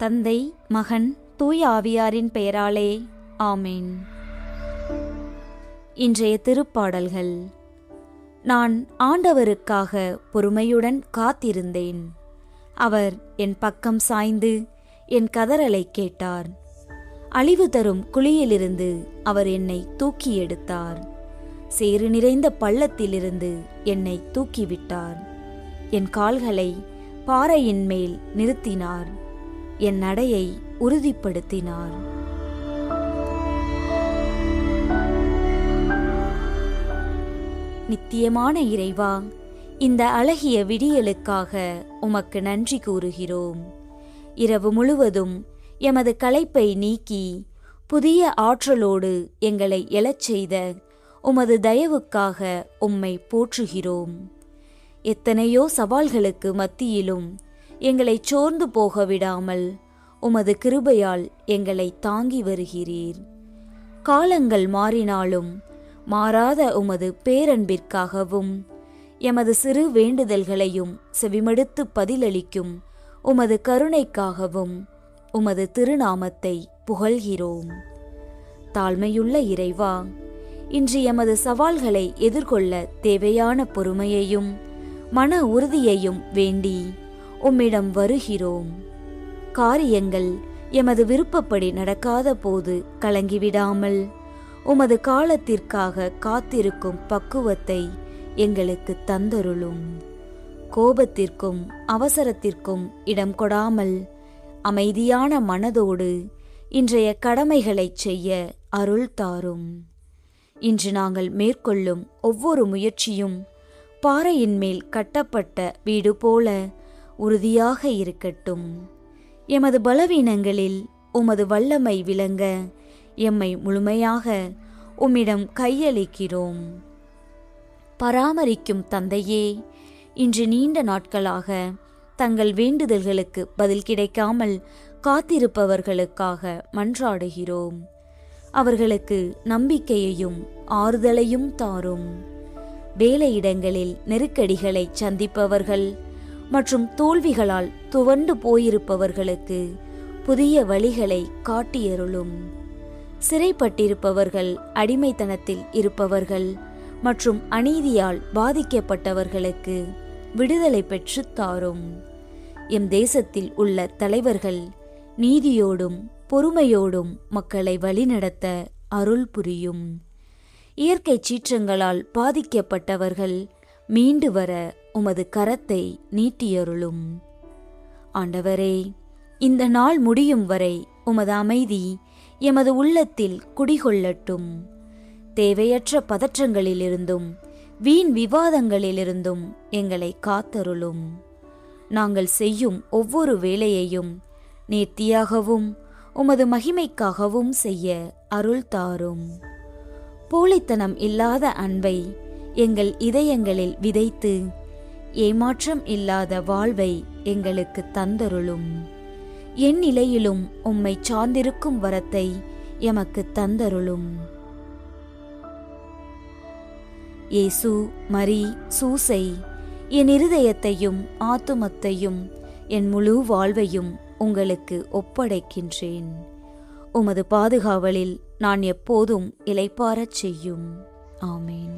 தந்தை, மகன், தூய ஆவியாரின் பெயராலே ஆமேன். இன்றைய திருப்பாடல்கள். நான் ஆண்டவருக்காக பொறுமையுடன் காத்திருந்தேன். அவர் என் பக்கம் சாய்ந்து என் கதறலை கேட்டார். அழிவு தரும் குழியிலிருந்து அவர் என்னை தூக்கி எடுத்தார். சேறு நிறைந்த பள்ளத்திலிருந்து என்னை தூக்கிவிட்டார். என் கால்களை பாறையின் மேல் நிறுத்தினார். என் நடையை உறுதிப்படுத்தினார். நித்தியமான இறைவா, இந்த அழகிய விடியலுக்காக உமக்கு நன்றி கூறுகிறோம். இரவு முழுவதும் எமது களைப்பை நீக்கி புதிய ஆற்றலோடு எங்களை எழச் செய்த உமது தயவுக்காக உம்மை போற்றுகிறோம். எத்தனையோ சவால்களுக்கு மத்தியிலும் எங்களை சோர்ந்து போக விடாமல் உமது கிருபையால் எங்களை தாங்கி வருகிறீர். காலங்கள் மாறினாலும் மாறாத உமது பேரன்பிற்காகவும் எமது சிறு வேண்டுதல்களையும் செவிமடுத்து பதிலளிக்கும் உமது கருணைக்காகவும் உமது திருநாமத்தை புகழ்கிறோம். தாழ்மையுள்ள இறைவா, இன்று எமது சவால்களை எதிர்கொள்ள தேவையான பொறுமையையும் மன உறுதியையும் வேண்டி உம்மிடம் வருகிறோம். காரியங்கள் எமது விருப்பப்படி நடக்காத போது கலங்கிவிடாமல் உமது காலத்திற்காக காத்திருக்கும் பக்குவத்தை எங்களுக்கு தந்தருளும். கோபத்திற்கும் அவசரத்திற்கும் இடம் கொடாமல் அமைதியான மனதோடு இன்றைய கடமைகளைச் செய்ய அருள் தாரும். இன்று நாங்கள் மேற்கொள்ளும் ஒவ்வொரு முயற்சியும் பாறையின் மேல் கட்டப்பட்ட வீடு போல உறுதியாக இருக்கட்டும். எமது பலவீனங்களில் உமது வல்லமை விளங்க எம்மை முழுமையாக உம்மிடம் கையளிக்கிறோம். பராமரிக்கும் தந்தையே, இன்று நீண்ட நாட்களாக தங்கள் வேண்டுதல்களுக்கு பதில் கிடைக்காமல் காத்திருப்பவர்களுக்காக மன்றாடுகிறோம். அவர்களுக்கு நம்பிக்கையையும் ஆறுதலையும் தாரும். வேலையிடங்களில் நெருக்கடிகளை சந்திப்பவர்கள் மற்றும் தோல்விகளால் துவண்டு போயிருப்பவர்களுக்கு புதிய வழிகளை காட்டியருளும். சிறைப்பட்டிருப்பவர்கள், அடிமைத்தனத்தில் இருப்பவர்கள் மற்றும் அநீதியால் பாதிக்கப்பட்டவர்களுக்கு விடுதலை பெற்று தாரும். எம் தேசத்தில் உள்ள தலைவர்கள் நீதியோடும் பொறுமையோடும் மக்களை வழிநடத்த அருள் புரியும். இயற்கை சீற்றங்களால் பாதிக்கப்பட்டவர்கள் மீண்டு வர உமது கரத்தை நீட்டியருளும். ஆண்டவரே, இந்த நாள் முடியும் வரை உமது அமைதி எமது உள்ளத்தில் குடிகொள்ளட்டும். தேவையற்ற பதற்றங்களிலிருந்தும் வீண் விவாதங்களிலிருந்தும் எங்களை காத்தருளும். நாங்கள் செய்யும் ஒவ்வொரு வேலையையும் நேர்த்தியாகவும் உமது மகிமைக்காகவும் செய்ய அருள் தாரும். போலித்தனம் இல்லாத அன்பை எங்கள் இதயங்களில் விதைத்து ஏமாற்றம் இல்லாத வாழ்வை எங்களுக்கு தந்தருளும். என் நிலையிலும் உம்மை சார்ந்திருக்கும் வரத்தை எமக்கு தந்தருளும். இயேசு, மரி, சூசை, என் இருதயத்தையும் ஆத்துமத்தையும் என் முழு வாழ்வையும் உங்களுக்கு ஒப்படைக்கின்றேன். உமது பாதுகாவலில் நான் எப்போதும் இளைப்பாறச் செய்யும். ஆமேன்.